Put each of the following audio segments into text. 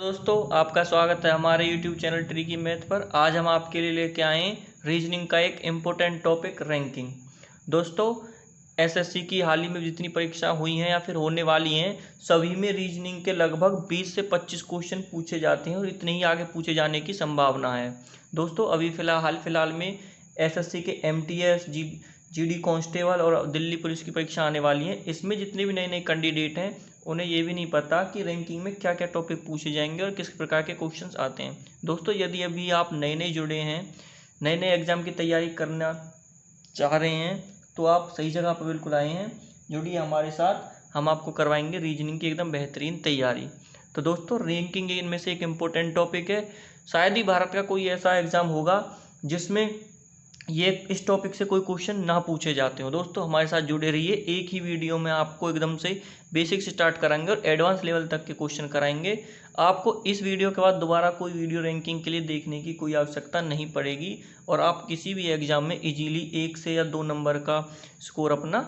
दोस्तों आपका स्वागत है हमारे YouTube चैनल ट्रिकी मैथ पर। आज हम आपके लिए लेके आए हैं रीजनिंग का एक इम्पोर्टेंट टॉपिक रैंकिंग। दोस्तों एसएससी की हाल ही में जितनी परीक्षा हुई हैं या फिर होने वाली हैं, सभी में रीजनिंग के लगभग 20 से 25 क्वेश्चन पूछे जाते हैं और इतने ही आगे पूछे जाने की संभावना है। दोस्तों अभी फिलहाल में एसएससी के एमटीएस जीडी कांस्टेबल और दिल्ली पुलिस की परीक्षा आने वाली है। इसमें जितने भी नए नए कैंडिडेट हैं उन्हें ये भी नहीं पता कि रैंकिंग में क्या क्या टॉपिक पूछे जाएंगे और किस प्रकार के क्वेश्चंस आते हैं। दोस्तों यदि अभी आप नए जुड़े हैं, नए एग्जाम की तैयारी करना चाह रहे हैं, तो आप सही जगह पर बिल्कुल आए हैं। जुड़िए हमारे साथ, हम आपको करवाएंगे रीजनिंग की एकदम बेहतरीन तैयारी। तो दोस्तों रैंकिंग इनमें से एक इम्पोर्टेंट टॉपिक है। शायद ही भारत का कोई ऐसा एग्ज़ाम होगा जिसमें ये इस टॉपिक से कोई क्वेश्चन ना पूछे जाते हो। दोस्तों हमारे साथ जुड़े रहिए, एक ही वीडियो में आपको एकदम से बेसिक से स्टार्ट कराएंगे और एडवांस लेवल तक के क्वेश्चन कराएंगे। आपको इस वीडियो के बाद दोबारा कोई वीडियो रैंकिंग के लिए देखने की कोई आवश्यकता नहीं पड़ेगी और आप किसी भी एग्जाम में इजीली 1 से या 2 नंबर का स्कोर अपना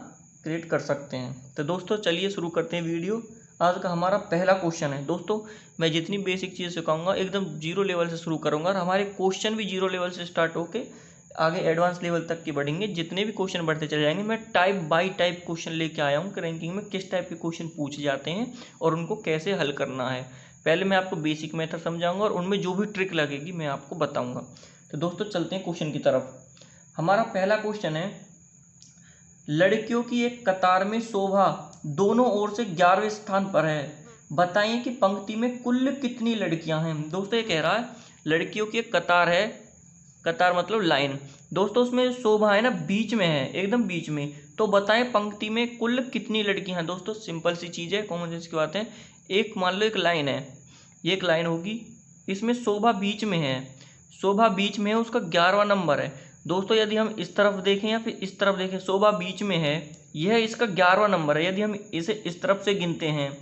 क्रिएट कर सकते हैं। तो दोस्तों चलिए शुरू करते हैं वीडियो। आज का हमारा पहला क्वेश्चन है। दोस्तों मैं जितनी बेसिक चीज़ सिखाऊंगा एकदम जीरो लेवल से शुरू करूंगा और हमारे क्वेश्चन भी जीरो लेवल से स्टार्ट होके आगे एडवांस लेवल तक की बढ़ेंगे। जितने भी क्वेश्चन बढ़ते चले जाएंगे, मैं टाइप बाय टाइप क्वेश्चन लेके आया हूँ कि रैंकिंग में किस टाइप के क्वेश्चन पूछे जाते हैं और उनको कैसे हल करना है। पहले मैं आपको बेसिक मेथड समझाऊंगा और उनमें जो भी ट्रिक लगेगी मैं आपको बताऊंगा। तो दोस्तों चलते हैं क्वेश्चन की तरफ। हमारा पहला क्वेश्चन है, लड़कियों की एक कतार में शोभा दोनों ओर से 11वें स्थान पर है, बताइए कि पंक्ति में कुल कितनी लड़कियां हैं। दोस्तों ये कह रहा है लड़कियों की एक कतार है, कतार मतलब लाइन। दोस्तों उसमें शोभा है ना बीच में है, एकदम बीच में, तो बताएं पंक्ति में कुल कितनी लड़कियां हैं। दोस्तों सिंपल सी चीज़ है, कॉमन सेंस की बात है। एक मान लो एक लाइन है, ये एक लाइन होगी, इसमें शोभा बीच में है, शोभा बीच में है, उसका 11वां नंबर है। दोस्तों यदि हम इस तरफ देखें या फिर इस तरफ देखें, शोभा बीच में है, यह इसका 11वां नंबर है। यदि हम इसे इस तरफ से गिनते हैं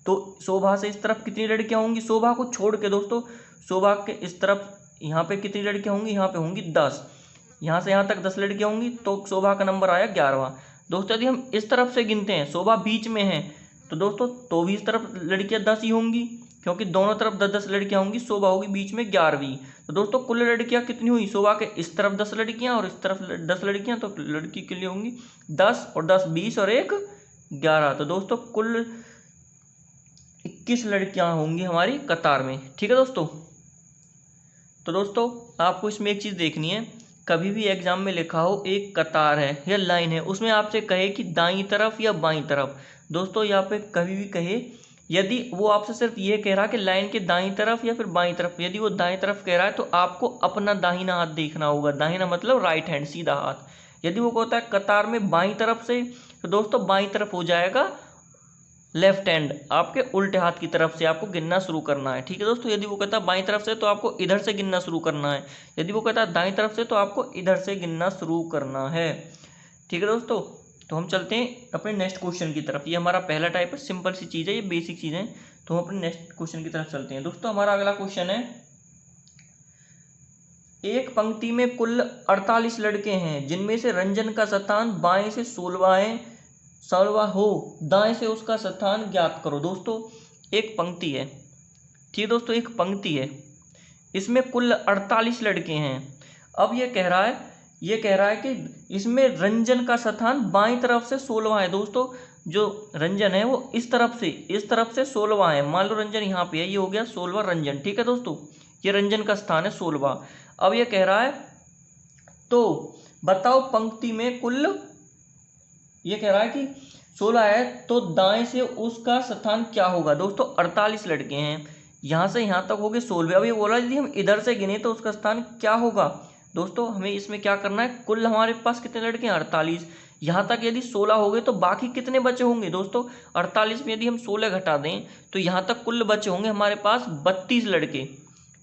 तो शोभा से इस तरफ कितनी लड़कियां होंगी, शोभा को छोड़ के। दोस्तों शोभा के इस तरफ यहाँ पे कितनी लड़कियां होंगी, यहाँ पे होंगी 10, यहाँ से यहाँ तक 10 लड़कियां होंगी, तो शोभा का नंबर आया 11वां। दोस्तों यदि हम इस तरफ से गिनते हैं, शोभा बीच में है, तो दोस्तों तो भी इस तरफ लड़कियां 10 ही होंगी, क्योंकि दोनों तरफ 10-10 लड़कियां होंगी, शोभा होगी बीच में 11वीं। तो दोस्तों कुल लड़कियां कितनी हुई, शोभा के इस तरफ 10 लड़कियां और इस तरफ 10 लड़कियां, तो लड़की के लिए होंगी 10 और 10 20 और 1 11। तो दोस्तों कुल 21 लड़कियां होंगी हमारी कतार में। ठीक है दोस्तों। तो दोस्तों आपको इसमें एक चीज़ देखनी है, कभी भी एग्जाम में लिखा हो एक कतार है या लाइन है, उसमें आपसे कहे कि दाईं तरफ या बाईं तरफ। दोस्तों यहाँ पे कभी भी कहे, यदि वो आपसे सिर्फ ये कह रहा है कि लाइन के दाईं तरफ या फिर बाईं तरफ, यदि वो दाईं तरफ कह रहा है तो आपको अपना दाहिना हाथ देखना होगा। दाहिना मतलब राइट हैंड, सीधा हाथ। यदि वो कहता है कतार में बाईं तरफ से, तो दोस्तों बाईं तरफ हो जाएगा लेफ्ट हैंड, आपके उल्टे हाथ की तरफ से आपको गिनना शुरू करना है। ठीक है दोस्तों। यदि वो कहता है बाईं तरफ से तो आपको इधर से गिनना शुरू करना है, यदि वो कहता है दाईं तरफ से तो आपको इधर से गिनना शुरू करना है। ठीक है दोस्तों। तो हम चलते हैं अपने नेक्स्ट क्वेश्चन की तरफ। ये हमारा पहला टाइप है, सिंपल सी चीज़ है, ये बेसिक चीज़ है। तो हम अपने नेक्स्ट क्वेश्चन की तरफ चलते हैं। दोस्तों हमारा अगला क्वेश्चन है, एक पंक्ति में कुल 48 लड़के हैं, जिनमें से रंजन का स्थान बाएं से 16वां हो, दाएं से उसका स्थान ज्ञात करो। दोस्तों एक पंक्ति है, ठीक है दोस्तों, एक पंक्ति है, इसमें कुल 48 लड़के हैं। अब ये कह रहा है कि इसमें रंजन का स्थान बाईं तरफ से 16वां है। दोस्तों जो रंजन है वो इस तरफ से 16वां है। मान लो रंजन यहाँ पे है, ये हो गया 16वां रंजन। ठीक है दोस्तों, ये रंजन का स्थान है 16वां। अब ये कह रहा है तो बताओ पंक्ति में कुल, ये कह रहा है कि 16 है तो दाएं से उसका स्थान क्या होगा। दोस्तों 48 लड़के हैं, यहाँ से यहाँ तक हो गए 16। अब ये बोला यदि हम इधर से गिने तो उसका स्थान क्या होगा। दोस्तों हमें इसमें क्या करना है, कुल हमारे पास कितने लड़के हैं 48, यहाँ तक यदि 16 हो गए तो बाकी कितने बचे होंगे। दोस्तों 48 में यदि हम 16 घटा दें तो यहाँ तक कुल बचे होंगे हमारे पास 32 लड़के।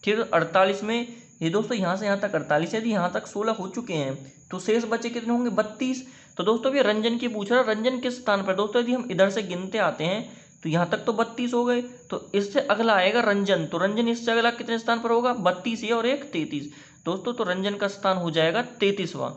ठीक है, 48 में ये दोस्तों यहाँ से यहाँ तक 48, यदि यहाँ तक 16 हो चुके हैं तो शेष बचे कितने होंगे 32। तो दोस्तों ये रंजन की पूछ रहा है, रंजन किस स्थान पर। दोस्तों यदि हम इधर से गिनते आते हैं तो यहाँ तक तो 32 हो गए, तो इससे अगला आएगा रंजन, तो रंजन इससे अगला कितने स्थान पर होगा, 32 है और एक 33। दोस्तों तो रंजन का स्थान हो जाएगा 33वां।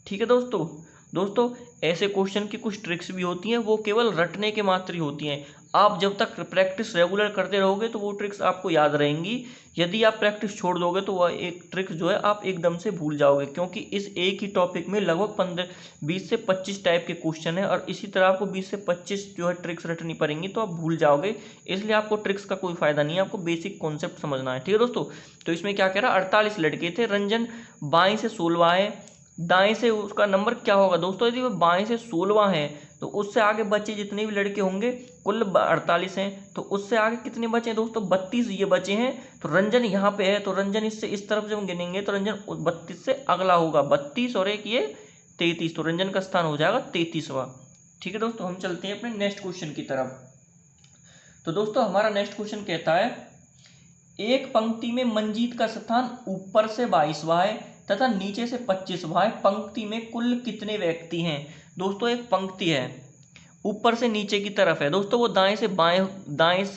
ठीक है दोस्तों। ऐसे क्वेश्चन की कुछ ट्रिक्स भी होती हैं, वो केवल रटने के मात्र ही होती हैं। आप जब तक प्रैक्टिस रेगुलर करते रहोगे तो वो ट्रिक्स आपको याद रहेंगी। यदि आप प्रैक्टिस छोड़ दोगे तो वह एक ट्रिक्स जो है आप एकदम से भूल जाओगे, क्योंकि इस एक ही टॉपिक में लगभग 20 से 25 टाइप के क्वेश्चन है और इसी तरह आपको 20 से 25 जो है ट्रिक्स रटनी पड़ेंगी, तो आप भूल जाओगे। इसलिए आपको ट्रिक्स का कोई फायदा नहीं है, आपको बेसिक कॉन्सेप्ट समझना है। ठीक है दोस्तों, तो इसमें क्या कह रहा है, 48 लड़के थे, रंजन बाएं से 16 है, दाएं से उसका नंबर क्या होगा दोस्तों, यदि वो बाएं से 16 है तो उससे आगे बचे जितने भी लड़के होंगे कुल 48 हैं, तो उससे आगे कितने बचे हैं दोस्तों, 32 ये बचे हैं। तो रंजन यहाँ पे है, तो रंजन इससे इस तरफ जब हम गिनेंगे तो रंजन 32 से अगला होगा, 32 और एक ये 33, तो रंजन का स्थान हो जाएगा 33वां। ठीक है दोस्तों, हम चलते हैं अपने नेक्स्ट क्वेश्चन की तरफ। तो दोस्तों हमारा नेक्स्ट क्वेश्चन कहता है, एक पंक्ति में मंजीत का स्थान ऊपर से 22वां है तथा नीचे से 25वां है, पंक्ति में कुल कितने व्यक्ति हैं। दोस्तों एक पंक्ति है, ऊपर से नीचे की तरफ है दोस्तों, वो दाएं से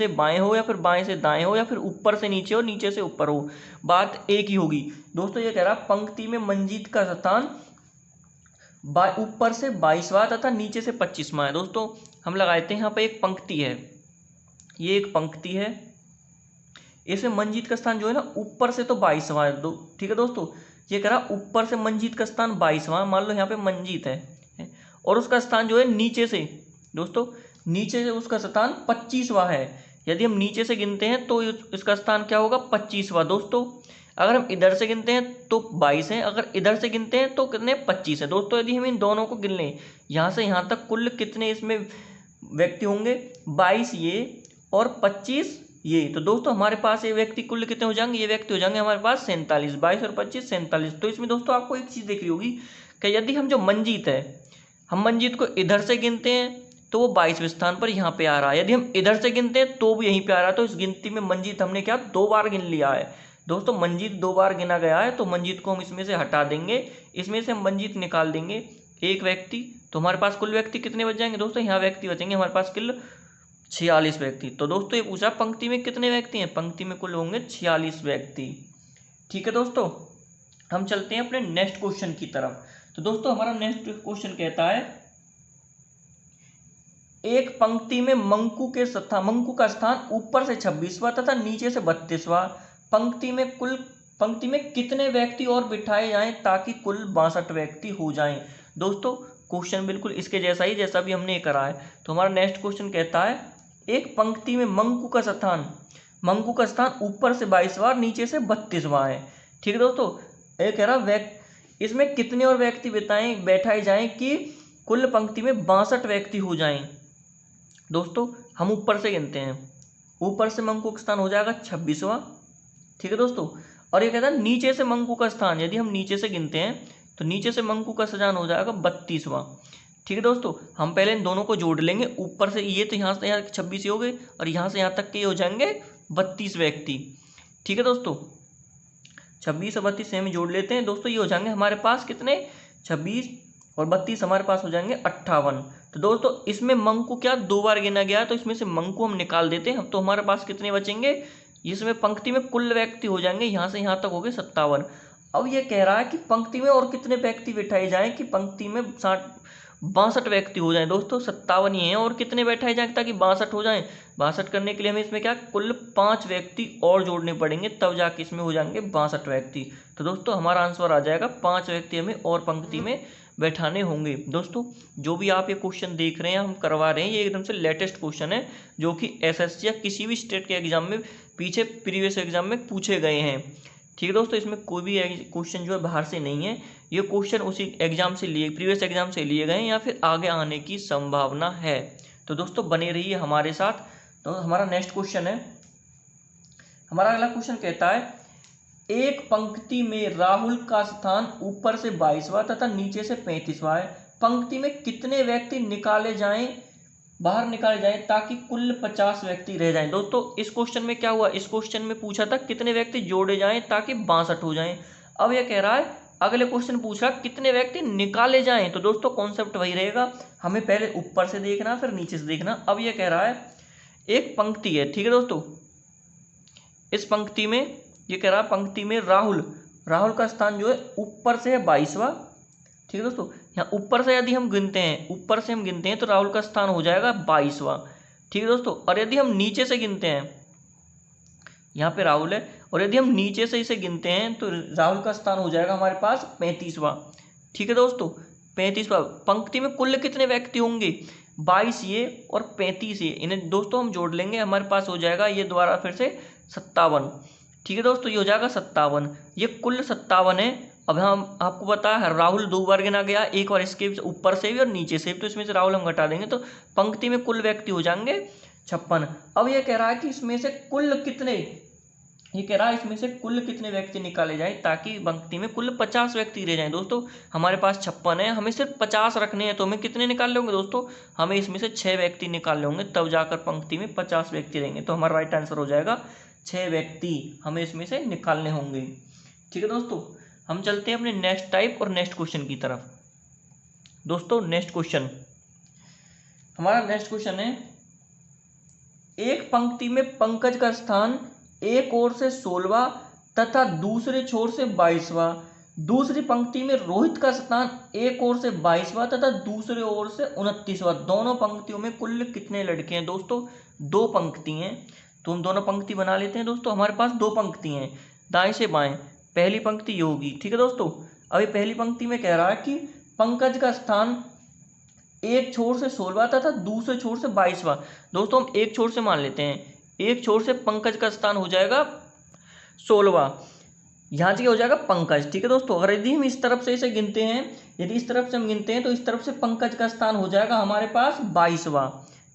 बाएं हो या फिर बाएं से दाएं हो या फिर ऊपर से नीचे हो नीचे से ऊपर हो, बात एक ही होगी। दोस्तों ये कह रहा पंक्ति में मंजीत का स्थान ऊपर से 22वां तथा नीचे से 25वां है। दोस्तों हम लगाते हैं यहाँ पे एक पंक्ति है, ये एक पंक्ति है, इसमें मंजीत का स्थान जो है ना ऊपर से तो 22वां है। ठीक है दोस्तों, ये कह रहा ऊपर से मंजीत का स्थान 22वां, मान लो यहाँ पे मंजीत है और उसका स्थान जो है नीचे से, दोस्तों नीचे से उसका स्थान 25वां है। यदि हम नीचे से गिनते हैं तो इसका स्थान क्या होगा, 25वां। दोस्तों अगर हम इधर से गिनते हैं तो 22 है, अगर इधर से गिनते हैं तो कितने, 25 है। दोस्तों यदि हम इन दोनों को गिन लें यहाँ से यहाँ तक कुल कितने इसमें व्यक्ति होंगे, 22 ये और 25 ये, तो दोस्तों हमारे पास ये व्यक्ति कुल कितने हो जाएंगे, ये व्यक्ति हो जाएंगे हमारे पास 47, 22 और 25 47। तो इसमें दोस्तों आपको एक चीज़ देखनी होगी कि यदि हम जो मंजीत है, हम मंजीत को इधर से गिनते हैं तो वो 22वें स्थान पर यहाँ पे आ रहा है, यदि हम इधर से गिनते हैं तो भी यहीं पे आ रहा है। तो इस गिनती में मंजीत हमने क्या 2 बार गिन लिया है दोस्तों, मंजीत 2 बार गिना गया है, तो मंजीत को हम इसमें से हटा देंगे, इसमें से हम मंजीत निकाल देंगे एक व्यक्ति, तो हमारे पास कुल व्यक्ति कितने बच जाएंगे दोस्तों, यहाँ व्यक्ति बचेंगे हमारे पास कुल 46 व्यक्ति। तो दोस्तों ये पूछा पंक्ति में कितने व्यक्ति हैं, पंक्ति में कुल होंगे 46 व्यक्ति। ठीक है दोस्तों, हम चलते हैं अपने नेक्स्ट क्वेश्चन की तरफ। तो दोस्तों हमारा नेक्स्ट क्वेश्चन कहता है, एक पंक्ति में मंकू का स्थान ऊपर से 26वां तथा नीचे से 32वां, पंक्ति में कितने व्यक्ति और बिठाए जाएं ताकि कुल 62 व्यक्ति हो जाएं। दोस्तों क्वेश्चन बिल्कुल इसके जैसा ही जैसा भी हमने करा है। तो हमारा नेक्स्ट क्वेश्चन कहता है, एक पंक्ति में मंकू का स्थान ऊपर से 22वां नीचे से 32वां है। ठीक है दोस्तों, ये कह रहा इसमें कितने और व्यक्ति बैठाए जाएं कि कुल पंक्ति में 62 व्यक्ति हो जाएं। दोस्तों हम ऊपर से गिनते हैं, ऊपर से मंकू का स्थान हो जाएगा 26वां। ठीक है दोस्तों, और ये कहता है नीचे से मंकू का स्थान, यदि हम नीचे से गिनते हैं तो नीचे से मंकू का स्थान हो जाएगा 32वां। ठीक है दोस्तों, हम पहले इन दोनों को जोड़ लेंगे, ऊपर से ये तो यहाँ से यहाँ 26 हो गए और यहाँ से यहाँ तक के हो जाएंगे 32 व्यक्ति। ठीक है दोस्तों, 26 और 32 से हम जोड़ लेते हैं दोस्तों, ये हो जाएंगे हमारे पास कितने, 26 और 32 हमारे पास हो जाएंगे 58। तो दोस्तों इसमें मंकू क्या 2 बार गिना गया है, तो इसमें से मंकू हम निकाल देते हैं, हम तो हमारे पास कितने बचेंगे, इसमें पंक्ति में कुल व्यक्ति हो जाएंगे यहाँ से यहाँ तक हो गए 57। अब ये कह रहा है कि पंक्ति में और कितने व्यक्ति बिठाए जाएं कि पंक्ति में 62 व्यक्ति हो जाएं। दोस्तों 57 ही हैं और कितने बैठाए जाएं ताकि 62 हो जाएं। 62 करने के लिए हमें इसमें क्या कुल 5 व्यक्ति और जोड़ने पड़ेंगे, तब जाके इसमें हो जाएंगे 62 व्यक्ति। तो दोस्तों हमारा आंसर आ जाएगा 5 व्यक्ति हमें और पंक्ति में बैठाने होंगे। दोस्तों जो भी आप ये क्वेश्चन देख रहे हैं हम करवा रहे हैं, ये एकदम से लेटेस्ट क्वेश्चन है जो कि एसएससी या किसी भी स्टेट के एग्जाम में पीछे प्रीवियस एग्जाम में पूछे गए हैं। ठीक है दोस्तों, इसमें कोई भी क्वेश्चन जो है बाहर से नहीं है, ये क्वेश्चन उसी एग्जाम से प्रीवियस एग्जाम से लिए गए हैं या फिर आगे आने की संभावना है। तो दोस्तों बने रहिए हमारे साथ। तो हमारा नेक्स्ट क्वेश्चन है, हमारा अगला क्वेश्चन कहता है, एक पंक्ति में राहुल का स्थान ऊपर से 22वां तथा नीचे से 35वां है, पंक्ति में कितने व्यक्ति बाहर निकाले जाएं ताकि कुल 50 व्यक्ति रह जाएं। दोस्तों इस क्वेश्चन में क्या हुआ, इस क्वेश्चन में पूछा था कितने व्यक्ति जोड़े जाएं ताकि 62 हो जाएं। अब यह कह रहा है अगले क्वेश्चन पूछा कितने व्यक्ति निकाले जाएं। तो दोस्तों कॉन्सेप्ट वही रहेगा, हमें पहले ऊपर से देखना फिर नीचे से देखना। अब यह कह रहा है एक पंक्ति है, ठीक है दोस्तों, इस पंक्ति में ये कह रहा है पंक्ति में राहुल का स्थान जो है ऊपर से है 22वां। ठीक है दोस्तों, यहाँ ऊपर से यदि हम गिनते हैं, ऊपर से हम गिनते हैं तो राहुल का स्थान हो जाएगा 22वां। ठीक है दोस्तों। और यदि हम नीचे से गिनते हैं, यहाँ पे राहुल है, और यदि हम नीचे से इसे गिनते हैं तो राहुल का स्थान हो जाएगा हमारे पास 35वां। ठीक है दोस्तों, 35वां। पंक्ति में कुल कितने व्यक्ति होंगे? 22 ये और 35 ये, इन्हें दोस्तों हम जोड़ लेंगे, हमारे पास हो जाएगा ये दोबारा फिर से 57। ठीक है दोस्तों, ये हो जाएगा 57, ये कुल 57 है। अब हम आपको पता है राहुल 2 बार गिना गया, एक बार इसके ऊपर से भी और नीचे से भी, तो इसमें से राहुल हम घटा देंगे तो पंक्ति में कुल व्यक्ति हो जाएंगे 56। अब ये कह रहा है कि इसमें से कुल कितने, ये कह रहा है इसमें से कुल कितने व्यक्ति निकाले जाएं ताकि पंक्ति में कुल 50 व्यक्ति रह जाएं। दोस्तों हमारे पास 56 है, हमें सिर्फ 50 रखने हैं, तो हमें कितने निकालने होंगे दोस्तों? हमें इसमें से 6 व्यक्ति निकालने होंगे, तब जाकर पंक्ति में 50 व्यक्ति रहेंगे। तो हमारा राइट आंसर हो जाएगा 6 व्यक्ति हमें इसमें से निकालने होंगे। ठीक है दोस्तों, हम चलते हैं अपने नेक्स्ट टाइप और नेक्स्ट क्वेश्चन की तरफ। दोस्तों नेक्स्ट क्वेश्चन, हमारा नेक्स्ट क्वेश्चन है, एक पंक्ति में पंकज का स्थान एक ओर से 16वां तथा दूसरे छोर से 22वां, दूसरी पंक्ति में रोहित का स्थान एक ओर से 22वां तथा दूसरे ओर से 29वां। दोनों पंक्तियों में कुल कितने लड़के हैं? दोस्तों 2 पंक्ति हैं, तो हम दोनों पंक्ति बना लेते हैं। दोस्तों हमारे पास 2 पंक्ति हैं, दाएं से बाएं। पहली पंक्ति ये होगी। ठीक है दोस्तों, अभी पहली पंक्ति में कह रहा है कि पंकज का स्थान एक छोर से 16वां तथा दूसरे छोर से 22वां। दोस्तों हम एक छोर से मान लेते हैं, एक छोर से पंकज का स्थान हो जाएगा 16वां, यहाँ से हो जाएगा पंकज। ठीक है दोस्तों, अगर यदि हम इस तरफ से इसे गिनते हैं, यदि इस तरफ से हम गिनते हैं तो इस तरफ से पंकज का स्थान हो जाएगा हमारे पास 22वां।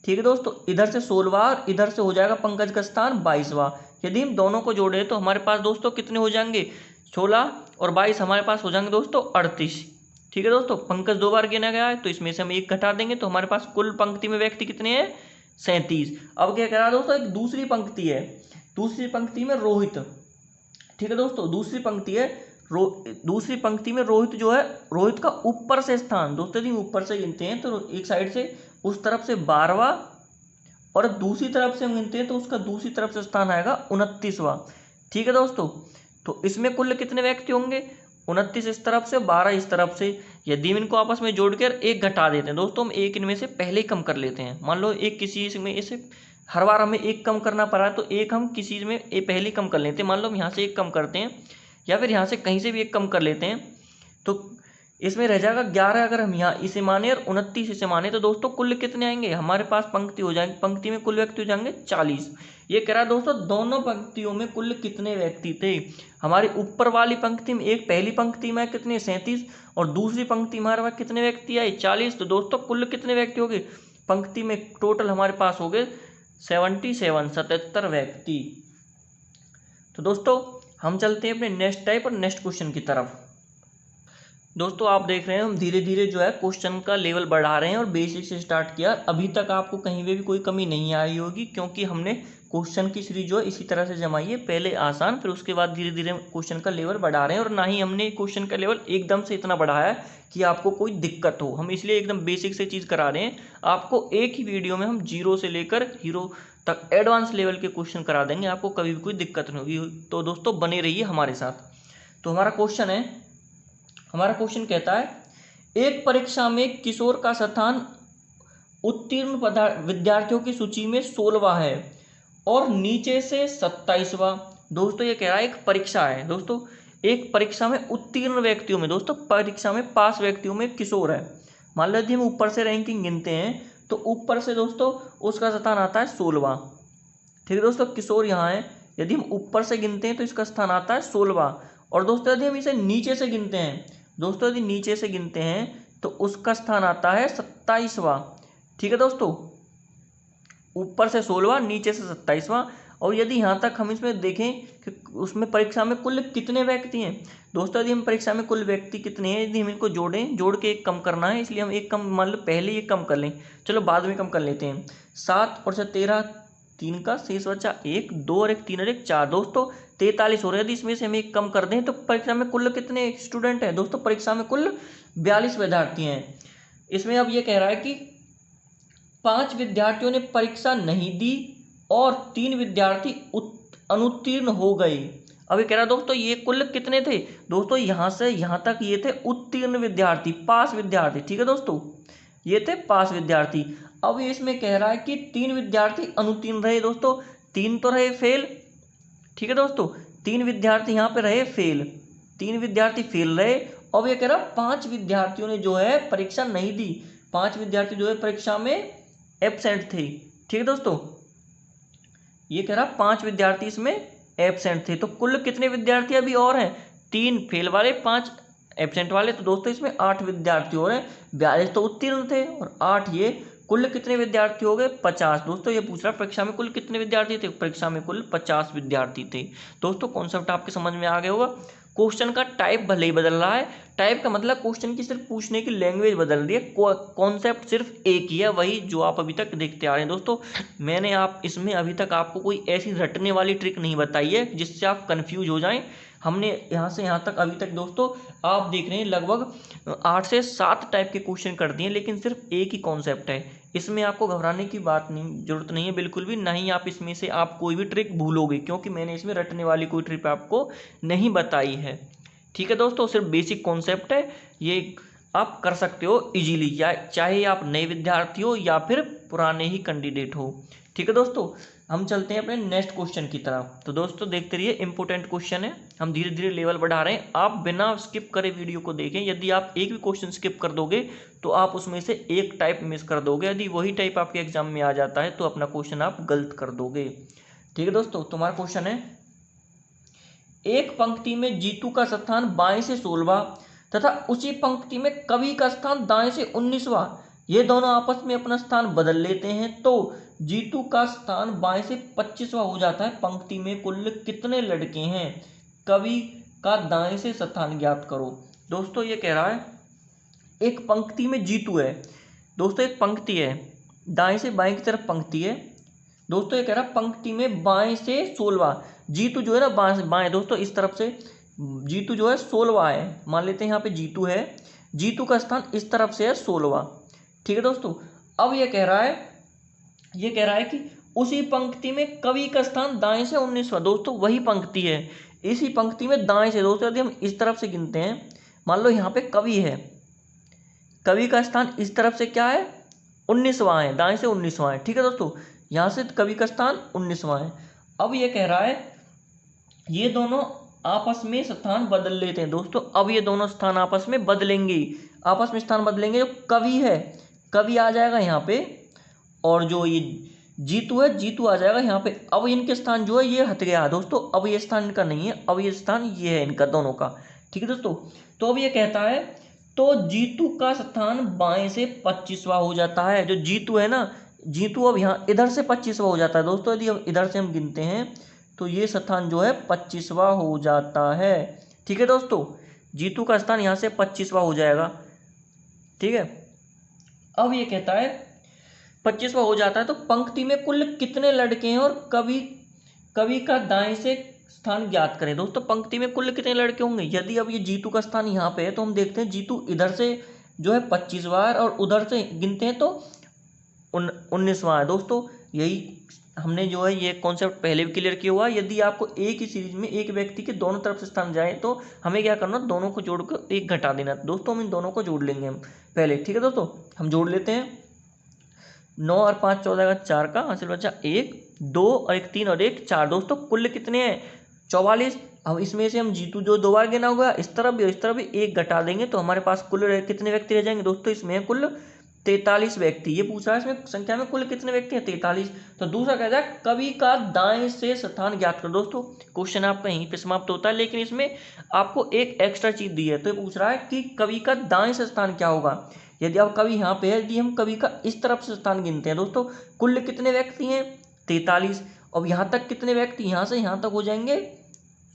ठीक है दोस्तों, इधर से 16वां और इधर से हो जाएगा पंकज का स्थान 22वां। यदि हम दोनों को जोड़े तो हमारे पास दोस्तों कितने हो जाएंगे? 16 और 22 हमारे पास हो जाएंगे दोस्तों 38। ठीक है दोस्तों, पंकज 2 बार गिना गया है तो इसमें से हम 1 घटा देंगे, तो हमारे पास कुल पंक्ति में व्यक्ति कितने हैं? 37। अब क्या कह रहा है दोस्तों, एक दूसरी पंक्ति है, दूसरी पंक्ति में रोहित। ठीक है दोस्तों, दूसरी पंक्ति है, दूसरी पंक्ति में रोहित जो है, रोहित का ऊपर से स्थान, दोस्तों यदि ऊपर से गिनते हैं तो एक साइड से उस तरफ से 12वां और दूसरी तरफ से हम गिनते हैं तो उसका दूसरी तरफ से स्थान आएगा 29वां। ठीक है दोस्तों, तो इसमें कुल कितने व्यक्ति होंगे? 29 इस तरफ से, 12 इस तरफ से। यदि इनको आपस में जोड़कर 1 घटा देते हैं, दोस्तों हम 1 इनमें से पहले ही कम कर लेते हैं। मान लो एक किसी इसमें, इसे हर बार हमें 1 कम करना पड़ा तो 1 हम किसी में पहले ही कम कर लेते हैं। मान लो हम यहाँ से 1 कम करते हैं या फिर यहाँ से कहीं से भी 1 कम कर लेते हैं, तो इसमें रह जाएगा 11। अगर हम यहाँ इसे माने और 29 इसे माने तो दोस्तों कुल कितने आएंगे? हमारे पास पंक्ति हो जाएंगे, पंक्ति में कुल व्यक्ति हो जाएंगे 40। ये कह रहा है दोस्तों दोनों पंक्तियों में कुल कितने व्यक्ति थे? हमारी ऊपर वाली पंक्ति में, एक पहली पंक्ति में कितने? 37 और दूसरी पंक्ति में हमारे पास कितने व्यक्ति आए? 40। तो दोस्तों कुल कितने व्यक्ति हो गए? पंक्ति में टोटल हमारे पास हो गए 77 व्यक्ति। तो दोस्तों हम चलते हैं अपने नेक्स्ट टाइप और नेक्स्ट क्वेश्चन की तरफ। दोस्तों आप देख रहे हैं हम धीरे धीरे जो है क्वेश्चन का लेवल बढ़ा रहे हैं और बेसिक से स्टार्ट किया। अभी तक आपको कहीं पे भी कोई कमी नहीं आई होगी, क्योंकि हमने क्वेश्चन की सीरीज जो है इसी तरह से जमाई है, पहले आसान फिर उसके बाद धीरे धीरे क्वेश्चन का लेवल बढ़ा रहे हैं। और ना ही हमने क्वेश्चन का लेवल एकदम से इतना बढ़ाया है कि आपको कोई दिक्कत हो, हम इसलिए एकदम बेसिक से चीज़ करा रहे हैं। आपको एक ही वीडियो में हम 0 से लेकर हीरो तक एडवांस लेवल के क्वेश्चन करा देंगे, आपको कभी भी कोई दिक्कत नहीं होगी। तो दोस्तों बने रहिए हमारे साथ। तो हमारा क्वेश्चन है, हमारा क्वेश्चन कहता है, एक परीक्षा में किशोर का स्थान उत्तीर्ण विद्यार्थियों की सूची में 16वां है और नीचे से 27वां। दोस्तों ये कह रहा है एक परीक्षा है, दोस्तों एक परीक्षा में उत्तीर्ण व्यक्तियों में, दोस्तों परीक्षा में पास व्यक्तियों में किशोर है। मान लो यदि हम ऊपर से रैंकिंग गिनते हैं तो ऊपर से दोस्तों उसका स्थान आता है 16वां। ठीक है दोस्तों, किशोर यहाँ है, यदि हम ऊपर से गिनते हैं तो इसका स्थान आता है 16वां। और दोस्तों यदि हम इसे नीचे से गिनते हैं, दोस्तों यदि नीचे से गिनते हैं तो उसका स्थान आता है 27वां। ठीक है दोस्तों, ऊपर से 16वां, नीचे से 27वां। और यदि यहाँ तक हम इसमें देखें कि उसमें परीक्षा में कुल कितने व्यक्ति हैं, दोस्तों यदि हम परीक्षा में कुल व्यक्ति कितने हैं, यदि हम इनको जोड़ें, जोड़ के 1 कम करना है, इसलिए हम 1 कम, मान लो पहले 1 कम कर लें, चलो बाद में कम कर लेते हैं। 7 और 13, 3 का शेष बचा 1, 2 और 1, 3 और 1, 4। दोस्तों 43 हो रहे हैं। यदि इसमें से हम 1 कम कर दें तो परीक्षा में कुल कितने स्टूडेंट हैं? दोस्तों परीक्षा में कुल 42 विद्यार्थी हैं। इसमें अब ये कह रहा है कि 5 विद्यार्थियों ने परीक्षा नहीं दी और 3 विद्यार्थी अनुत्तीर्ण हो गए। अब ये कह रहा है दोस्तों ये कुल कितने थे? दोस्तों यहाँ से यहाँ तक ये थे उत्तीर्ण विद्यार्थी, पास विद्यार्थी। ठीक है दोस्तों, ये थे पास विद्यार्थी। अब ये इसमें कह रहा है कि 3 विद्यार्थी अनुत्तीर्ण रहे। दोस्तों 3 तो रहे फेल, ठीक है दोस्तों, 3 विद्यार्थी यहाँ पे रहे फेल, 3 विद्यार्थी फेल रहे। और ये कह रहा 5 विद्यार्थियों ने जो है परीक्षा नहीं दी, 5 विद्यार्थी जो है परीक्षा में एब्सेंट थे, ठीक है दोस्तों। ये कह रहा 5 विद्यार्थी इसमें एब्सेंट थे। तो कुल कितने विद्यार्थी अभी और हैं, 3 फेल वाले 5 एब्सेंट वाले, तो दोस्तों इसमें 8 विद्यार्थी और हैं। 42 तो उत्तीर्ण थे और 8 ये, कुल कितने विद्यार्थी हो गए 50। दोस्तों ये पूछ रहा परीक्षा में कुल कितने विद्यार्थी थे, परीक्षा में कुल 50 विद्यार्थी थे। दोस्तों कॉन्सेप्ट आपके समझ में आ गया होगा। क्वेश्चन का टाइप भले ही बदल रहा है, टाइप का मतलब क्वेश्चन की सिर्फ पूछने की लैंग्वेज बदल रही है, कॉन्सेप्ट सिर्फ एक ही है, वही जो आप अभी तक देखते आ रहे हैं। दोस्तों मैंने आप इसमें अभी तक आपको कोई ऐसी रटने वाली ट्रिक नहीं बताई है जिससे आप कंफ्यूज हो जाएं। हमने यहाँ से यहाँ तक अभी तक दोस्तों आप देख रहे हैं लगभग 8 से 7 टाइप के क्वेश्चन कर दिए, लेकिन सिर्फ एक ही कॉन्सेप्ट है। इसमें आपको घबराने की बात नहीं, जरूरत नहीं है बिल्कुल भी, ना ही आप इसमें से आप कोई भी ट्रिक भूलोगे, क्योंकि मैंने इसमें रटने वाली कोई ट्रिक आपको नहीं बताई है। ठीक है दोस्तों, सिर्फ बेसिक कॉन्सेप्ट है, ये आप कर सकते हो इजीली, या चाहे आप नए विद्यार्थी हो या फिर पुराने ही कैंडिडेट हो। ठीक है दोस्तों, हम चलते हैं अपने नेक्स्ट क्वेश्चन की तरफ। तो दोस्तों देखते रहिए, इंपॉर्टेंट क्वेश्चन है, हम धीरे धीरे लेवल बढ़ा रहे हैं, आप बिना स्किप करे वीडियो को देखें। यदि आप एक भी क्वेश्चन स्किप कर दोगे तो आप उसमें से एक टाइप मिस कर दोगे, यदि वही टाइप आपके एग्जाम में आ जाता है तो अपना क्वेश्चन आप गलत कर दोगे। ठीक है दोस्तों, तुम्हारा क्वेश्चन है, एक पंक्ति में जीतू का स्थान बाएं से 16वां तथा उसी पंक्ति में कवि का स्थान दाएं से 19वां, ये दोनों आपस में अपना स्थान बदल लेते हैं तो जीतू का स्थान बाएं से 25वां हो जाता है। पंक्ति में कुल कितने लड़के हैं, कवि का दाएं से स्थान ज्ञात करो। दोस्तों ये कह रहा है एक पंक्ति में जीतू है, दोस्तों एक पंक्ति है, दाएं से बाएं की तरफ पंक्ति है। दोस्तों ये कह रहा है पंक्ति में बाएं से 16वां, जीतू जो है ना बाएं दोस्तों इस तरफ से, जीतू जो है 16वां है, मान लेते हैं यहाँ पे जीतू है, जीतू का स्थान इस तरफ से है 16वां। ठीक है दोस्तों, अब ये कह रहा है कि उसी पंक्ति में कवि का स्थान दाएं से 19वां। दोस्तों वही पंक्ति है, इसी पंक्ति में दाएं से, दोस्तों यदि हम इस तरफ से गिनते हैं, मान लो यहाँ पे कवि है, कवि का स्थान इस तरफ से क्या है 19वां है, दाएं से 19वां है। ठीक है दोस्तों, यहाँ से कवि का स्थान 19वां है। अब ये कह रहा है ये दोनों आपस में स्थान बदल लेते हैं। दोस्तों अब ये दोनों स्थान आपस में बदलेंगे, आपस में स्थान बदलेंगे। जो कवि है, कवि आ जाएगा यहाँ पे, और जो ये जीतू है, जीतू आ जाएगा यहाँ पे। अब इनके स्थान जो है ये हट गया दोस्तों, अब ये स्थान इनका नहीं है, अब ये स्थान ये है इनका दोनों का। ठीक है दोस्तों, तो अब ये कहता है तो जीतू का स्थान बाएं से 25वां हो जाता है। जो जीतू है ना, जीतू अब यहाँ इधर से 25वां हो जाता है। दोस्तों यदि हम इधर से हम गिनते हैं तो ये स्थान जो है 25वां हो जाता है। ठीक है दोस्तों, जीतू का स्थान यहाँ से 25वां हो जाएगा। ठीक है, अब ये कहता है 25वां हो जाता है तो पंक्ति में कुल कितने लड़के हैं और कवि का दाएं से स्थान ज्ञात करें। दोस्तों पंक्ति में कुल कितने लड़के होंगे, यदि अब ये जीतू का स्थान यहाँ पे है तो हम देखते हैं जीतू इधर से जो है 25वां और उधर से गिनते हैं तो 19वां है। दोस्तों यही हमने जो है ये कॉन्सेप्ट पहले भी क्लियर किया हुआ है। यदि आपको एक ही सीरीज में एक व्यक्ति के दोनों तरफ से स्थान जाए तो हमें क्या करना, दोनों को जोड़कर एक घटा देना। दोस्तों हम इन दोनों को जोड़ लेंगे हम पहले। ठीक है दोस्तों, हम जोड़ लेते हैं, 9 और 5 14 का 4 का हासिल बचा 1 2 और 1 3 और 1 4। दोस्तों कुल कितने हैं 44। अब इसमें से हम जीतू जो 2 बार गिना होगा, इस तरफ भी इस तरफ भी 1 घटा देंगे तो हमारे पास कुल कितने व्यक्ति रह जाएंगे। दोस्तों इसमें कुल 43 व्यक्ति, ये पूछा है इसमें संख्या में कुल कितने व्यक्ति हैं 43। तो दूसरा कहता है कवि का दाएं से स्थान ज्ञात करो। दोस्तों क्वेश्चन आपका यहीं पे समाप्त होता है, लेकिन इसमें आपको एक एक्स्ट्रा चीज दी है, तो ये पूछ रहा है कि कवि का दाएं से स्थान क्या होगा। यदि आप कवि यहाँ पे है, यदि हम कवि का इस तरफ से स्थान गिनते हैं दोस्तों, कुल कितने व्यक्ति हैं 43। अब यहाँ तक कितने व्यक्ति, यहाँ से यहाँ तक हो जाएंगे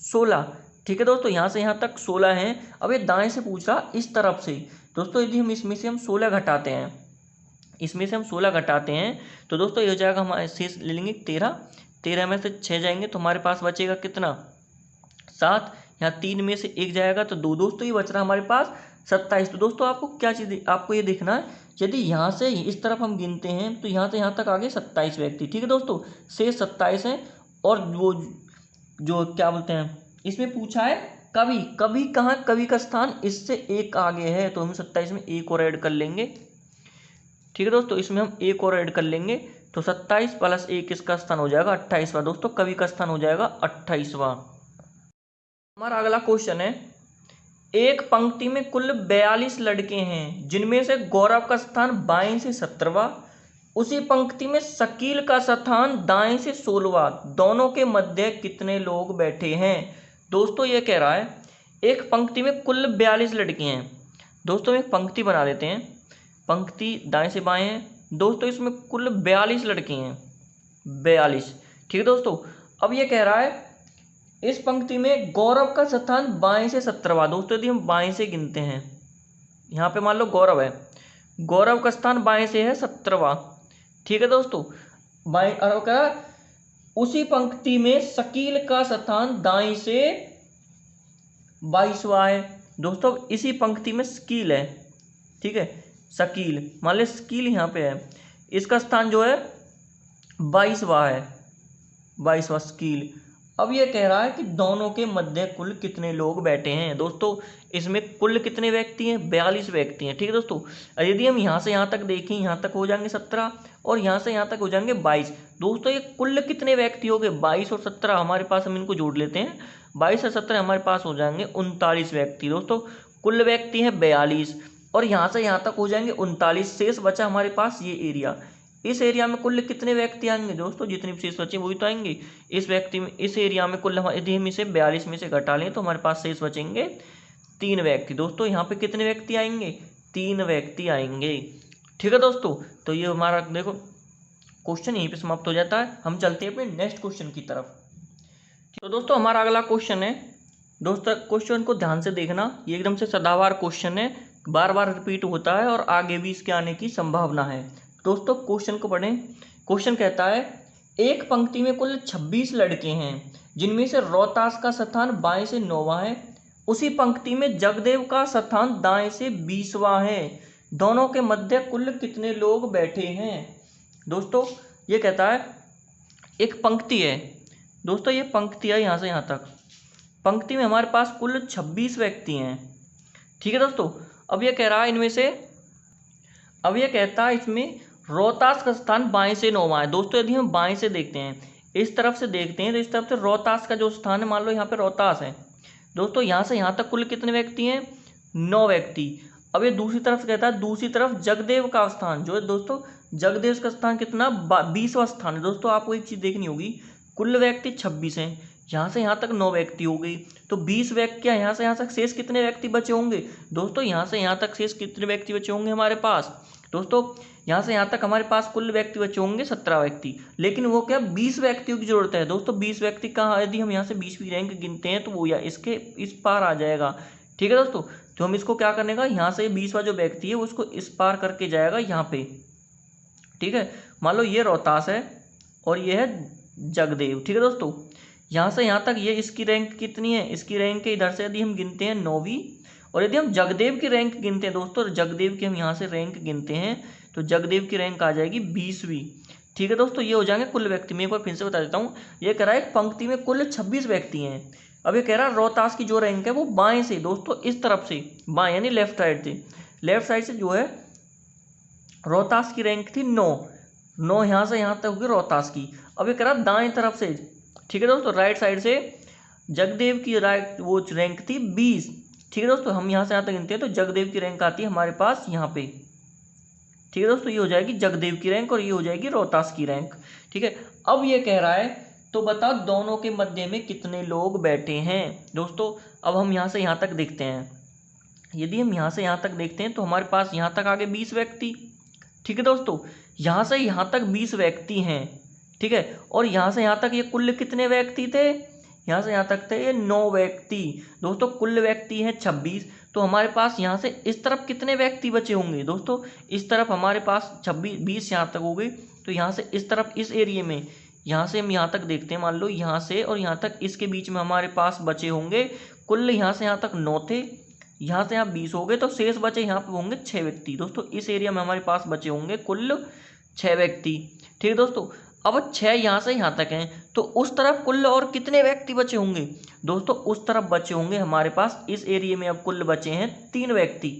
16। ठीक है दोस्तों, यहाँ से यहाँ तक 16 हैं। अब ये दाएं से पूछ रहा इस तरफ से। दोस्तों यदि हम इसमें से हम 16 घटाते हैं, इसमें से हम 16 घटाते हैं तो दोस्तों ये हो जाएगा, हमारे शेष ले लेंगे 13, 13 में से 6 जाएंगे तो हमारे पास बचेगा कितना 7, यहाँ 3 में से 1 जाएगा तो 2। दोस्तों ये बच रहा हमारे पास 27। तो दोस्तों आपको क्या चीज़, आपको ये देखना है, यदि यहाँ से इस तरफ हम गिनते हैं तो यहाँ से यहाँ तक आगे 27 व्यक्ति। ठीक है दोस्तों, शेष 27 हैं। और वो जो क्या बोलते हैं, इसमें पूछा है कवि, कवि का स्थान इससे 1 आगे है तो हम 27 में 1 और ऐड कर लेंगे। ठीक है दोस्तों, इसमें हम एक और ऐड कर लेंगे तो 27 प्लस 1 किसका स्थान हो जाएगा 28वां। दोस्तों कवि का स्थान हो जाएगा 28वां। हमारा अगला क्वेश्चन है, एक पंक्ति में कुल 42 लड़के हैं जिनमें से गौरव का स्थान बाएं से 17वां, उसी पंक्ति में शकील का स्थान दाएं से 16वां, दोनों के मध्य कितने लोग बैठे हैं। दोस्तों ये कह रहा है एक पंक्ति में कुल 42 लड़के हैं। दोस्तों एक पंक्ति बना लेते हैं, पंक्ति दाएं से बाएं है। दोस्तों इसमें कुल 42 लड़के हैं, 42। ठीक है दोस्तों, अब ये कह रहा है इस पंक्ति में गौरव का स्थान बाएं से 17वां। दोस्तों यदि हम बाएं से गिनते हैं, यहाँ पे मान लो गौरव है, गौरव का स्थान बाएं से है 17वां। ठीक है दोस्तों, बाएं और क्या, उसी पंक्ति में शकील का स्थान दाएं से 22वां है। दोस्तों इसी पंक्ति में शकील है, ठीक है, शकील मान लो शकील यहाँ पे है, इसका स्थान जो है 22वां है, 22वां शकील। अब ये कह रहा है कि दोनों के मध्य कुल कितने लोग बैठे हैं। दोस्तों इसमें कुल कितने व्यक्ति हैं, 42 व्यक्ति हैं। ठीक है दोस्तों, यदि हम यहाँ से यहाँ तक देखें, यहाँ तक हो जाएंगे 17 और यहाँ से यहाँ तक हो जाएंगे 22। दोस्तों ये कुल कितने व्यक्ति हो गए, 22 और 17 हमारे पास, हम इनको जोड़ लेते हैं, 22 और 17 हमारे पास हो जाएंगे 39 व्यक्ति। दोस्तों कुल व्यक्ति हैं 42 और यहाँ से यहाँ तक हो जाएंगे 39, शेष बचा हमारे पास ये एरिया। इस एरिया में कुल कितने व्यक्ति आएंगे दोस्तों, जितने भी शेष बचे वही तो आएंगे। इस व्यक्ति में, इस एरिया में कुल यदि हम इसे 42 में से घटा लें तो हमारे पास शेष बचेंगे 3 व्यक्ति। दोस्तों यहाँ पे कितने व्यक्ति आएंगे, 3 व्यक्ति आएंगे। ठीक है दोस्तों, तो ये हमारा देखो क्वेश्चन यहीं पे समाप्त हो जाता है। हम चलते हैं अपने नेक्स्ट क्वेश्चन की तरफ। तो दोस्तों हमारा अगला क्वेश्चन है, दोस्तों क्वेश्चन को ध्यान से देखना, ये एकदम से सदाबहार क्वेश्चन है, बार बार रिपीट होता है और आगे भी इसके आने की संभावना है। दोस्तों क्वेश्चन को पढ़ें। क्वेश्चन कहता है एक पंक्ति में कुल 26 लड़के हैं जिनमें से रोहतास का स्थान बाएं से 9वां है, उसी पंक्ति में जगदेव का स्थान दाएं से 20वां है, दोनों के मध्य कुल कितने लोग बैठे हैं। दोस्तों ये कहता है एक पंक्ति है, दोस्तों ये पंक्ति है यहाँ से यहाँ तक, पंक्ति में हमारे पास कुल 26 व्यक्ति हैं। ठीक है दोस्तों, अब ये कह रहा है इनमें से, अब ये कहता है इसमें रोहतास का स्थान बाएं से 9वां है। दोस्तों यदि हम बाएं से देखते हैं, इस तरफ से देखते हैं तो इस तरफ से रोहतास का जो स्थान है, मान लो यहाँ पे रोहतास है। दोस्तों यहाँ से यहाँ तक कुल कितने व्यक्ति हैं, 9 व्यक्ति। अब ये दूसरी तरफ से कहता है, दूसरी तरफ जगदेव का स्थान जो है, दोस्तों जगदेव का स्थान कितना, 20वां स्थान है। दोस्तों आपको एक चीज़ देखनी होगी, कुल व्यक्ति 26 हैं, यहाँ से यहाँ तक 9 व्यक्ति हो गई, तो 20 व्यक्ति, यहाँ से यहाँ तक शेष कितने व्यक्ति बचे होंगे। दोस्तों यहाँ से यहाँ तक शेष कितने व्यक्ति बचे होंगे हमारे पास, दोस्तों यहाँ से यहाँ तक हमारे पास कुल व्यक्ति बचे होंगे 17 व्यक्ति, लेकिन वो क्या 20 व्यक्तियों की जरूरत है। दोस्तों 20 व्यक्ति कहाँ, यदि हम यहाँ से 20वीं रैंक गिनते हैं तो वो या इसके इस पार आ जाएगा। ठीक है दोस्तों, तो हम इसको क्या करने का, यहाँ से 20वां जो व्यक्ति है उसको इस पार करके जाएगा यहाँ पे। ठीक है, मान लो ये रोहतास है और ये है जगदेव। ठीक है दोस्तों, यहाँ से यहाँ तक ये इसकी रैंक कितनी है, इसकी रैंक इधर से यदि हम गिनते हैं 9वीं, और यदि हम जगदेव की रैंक गिनते हैं दोस्तों, जगदेव की हम यहाँ से रैंक गिनते हैं तो जगदेव की रैंक आ जाएगी 20वीं। ठीक है दोस्तों, ये हो जाएंगे कुल व्यक्ति। मैं एक बार फिर से बता देता हूँ, ये कह रहा है एक पंक्ति में कुल 26 व्यक्ति हैं। अब ये कह रहा है रोहतास की जो रैंक है वो बाएं से, दोस्तों इस तरफ से, बाएं यानी लेफ्ट साइड से, लेफ्ट साइड से जो है रोहतास की रैंक थी 9 यहाँ से यहाँ तक होगी रोहतास की। अब ये कह रहा है दाएं तरफ से, ठीक है दोस्तों, राइट साइड से जगदेव की वो रैंक थी 20। ठीक है दोस्तों, हम यहाँ से यहाँ तक गिनते हैं तो जगदेव की रैंक आती है हमारे पास यहाँ पे। ठीक है दोस्तों, ये हो जाएगी जगदेव की रैंक और ये हो जाएगी रोहतास की रैंक। ठीक है, अब ये कह रहा है तो बताओ दोनों के मध्य में कितने लोग बैठे हैं। दोस्तों अब हम यहाँ से यहाँ तक देखते हैं, यदि हम यहाँ से यहाँ तक देखते हैं तो हमारे पास यहाँ तक आगे 20 व्यक्ति। ठीक है दोस्तों, यहाँ से यहाँ तक 20 व्यक्ति हैं। ठीक है, और यहाँ से यहाँ तक ये कुल कितने व्यक्ति थे, यहाँ से यहाँ तक थे ये 9 व्यक्ति। दोस्तों कुल व्यक्ति हैं 26, तो हमारे पास यहाँ से इस तरफ कितने व्यक्ति बचे होंगे। दोस्तों इस तरफ हमारे पास 20 यहाँ तक हो गई, तो यहाँ से इस तरफ इस एरिया में, यहाँ से हम यहाँ तक देखते हैं, मान लो यहाँ से और यहाँ तक इसके बीच में हमारे पास बचे होंगे कुल, यहाँ से यहाँ तक 9 थे, यहाँ से यहाँ 20 हो गए, तो शेष बचे यहाँ पे होंगे 6 व्यक्ति। दोस्तों इस एरिया में हमारे पास बचे होंगे कुल 6 व्यक्ति। ठीक है दोस्तों, अब 6 यहाँ से यहाँ तक हैं, तो उस तरफ कुल और कितने व्यक्ति बचे होंगे। दोस्तों उस तरफ बचे होंगे हमारे पास, इस एरिया में अब कुल बचे हैं 3 व्यक्ति।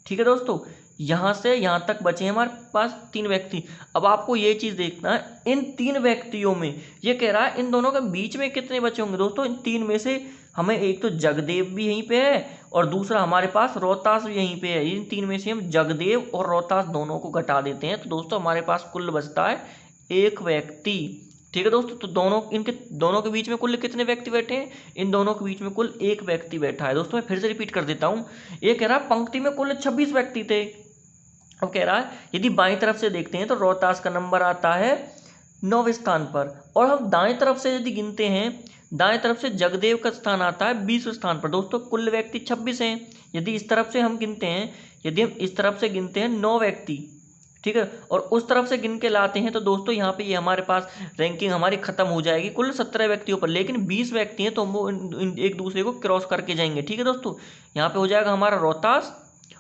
ठीक है दोस्तों, यहाँ से यहाँ तक बचे हैं हमारे पास 3 व्यक्ति। अब आपको ये चीज़ देखना है, इन 3 व्यक्तियों में ये कह रहा है इन दोनों के बीच में कितने बचे होंगे। दोस्तों इन 3 में से हमें एक तो जगदेव भी यहीं पे है और दूसरा हमारे पास रोहतास भी यहीं पे है। इन 3 में से हम जगदेव और रोहतास दोनों को घटा देते हैं तो दोस्तों हमारे पास कुल बचता है एक व्यक्ति। ठीक है दोस्तों, तो दोनों के बीच में कुल कितने व्यक्ति बैठे हैं, इन दोनों के बीच में कुल एक व्यक्ति बैठा है। दोस्तों मैं फिर से रिपीट कर देता हूँ, ये कह रहा है पंक्ति में कुल 26 व्यक्ति थे। अब कह रहा है यदि बाईं तरफ से देखते हैं तो रोहतास का नंबर आता है 9वें स्थान पर, और हम दाएं तरफ से यदि गिनते हैं, दाएं तरफ से जगदेव का स्थान आता है 20वें स्थान पर। दोस्तों कुल व्यक्ति 26 हैं। यदि इस तरफ से हम गिनते हैं, यदि हम इस तरफ से गिनते हैं 9 व्यक्ति, ठीक है, और उस तरफ से गिन के लाते हैं तो दोस्तों यहाँ पे ये हमारे पास रैंकिंग हमारी खत्म हो जाएगी कुल 17 व्यक्तियों पर। लेकिन 20 व्यक्ति हैं तो हम वो एक दूसरे को क्रॉस करके जाएंगे। ठीक है दोस्तों, यहाँ पे हो जाएगा हमारा रोहतास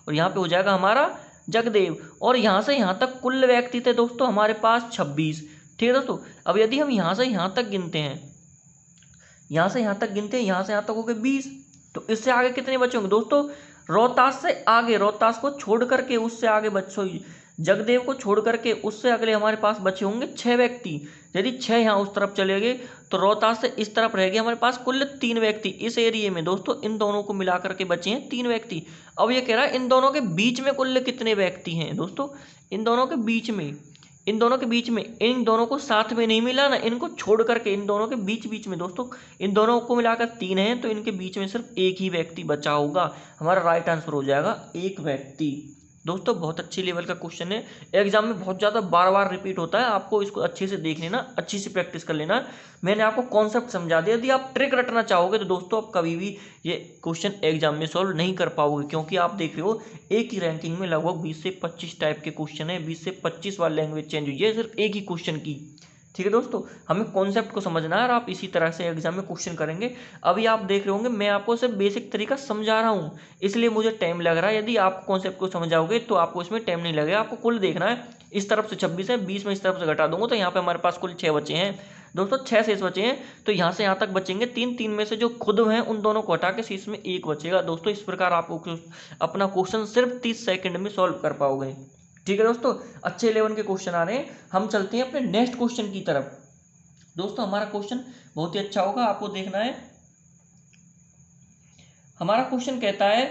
और यहाँ पे हो जाएगा हमारा जगदेव, और यहाँ से यहाँ तक कुल व्यक्ति थे दोस्तों हमारे पास 26। ठीक है दोस्तों, अब यदि हम यहाँ से यहाँ तक गिनते हैं, यहाँ से यहाँ तक गिनते हैं, यहाँ से यहाँ तक हो गए 20, तो इससे आगे कितने बचे होंगे दोस्तों, रोहतास से आगे, रोहतास को छोड़ करके उससे आगे बच्चों जगदेव को छोड़ करके उससे अगले हमारे पास बचे होंगे 6 व्यक्ति। यदि 6 यहाँ उस तरफ चले गए तो रोहतास से इस तरफ रह गए हमारे पास कुल 3 व्यक्ति इस एरिए में। दोस्तों इन दोनों को मिला करके बचे हैं 3 व्यक्ति। अब ये कह रहा है इन दोनों के बीच में कुल कितने व्यक्ति हैं। दोस्तों इन दोनों के बीच में, इन दोनों को साथ में नहीं मिला ना, इनको छोड़ करके इन दोनों के बीच में दोस्तों इन दोनों को मिलाकर 3 हैं, तो इनके बीच में सिर्फ एक ही व्यक्ति बचा होगा। हमारा राइट आंसर हो जाएगा एक व्यक्ति। दोस्तों बहुत अच्छी लेवल का क्वेश्चन है, एग्जाम में बहुत ज़्यादा बार बार रिपीट होता है, आपको इसको अच्छे से देख लेना, अच्छी से प्रैक्टिस कर लेना। मैंने आपको कॉन्सेप्ट समझा दिया। यदि आप ट्रिक रटना चाहोगे तो दोस्तों आप कभी भी ये क्वेश्चन एग्जाम में सॉल्व नहीं कर पाओगे, क्योंकि आप देख रहे हो एक ही रैंकिंग में लगभग 20 से 25 टाइप के क्वेश्चन है, 20 से 25 बार लैंग्वेज चेंज हुई है सिर्फ एक ही क्वेश्चन की। ठीक है दोस्तों, हमें कॉन्सेप्ट को समझना है और आप इसी तरह से एग्जाम में क्वेश्चन करेंगे। अभी आप देख रहे होंगे मैं आपको सिर्फ बेसिक तरीका समझा रहा हूँ, इसलिए मुझे टाइम लग रहा है। यदि आप कॉन्सेप्ट को समझाओगे तो आपको इसमें टाइम नहीं लगेगा। आपको कुल देखना है, इस तरफ से 26 है, 20 में इस तरफ से घटा दूंगा तो यहाँ पे हमारे पास कुल 6 बचे हैं। दोस्तों 6 शेष बचे हैं, तो यहाँ से यहाँ तक बचेंगे 3 में से जो खुद हैं उन दोनों को हटा के शेष में 1 बचेगा। दोस्तों इस प्रकार आपको अपना क्वेश्चन सिर्फ 30 सेकेंड में सॉल्व कर पाओगे। ठीक है दोस्तों, अच्छे लेवल के क्वेश्चन आ रहे हैं। हम चलते हैं अपने नेक्स्ट क्वेश्चन की तरफ। दोस्तों हमारा क्वेश्चन बहुत ही अच्छा होगा, आपको देखना है। हमारा क्वेश्चन कहता है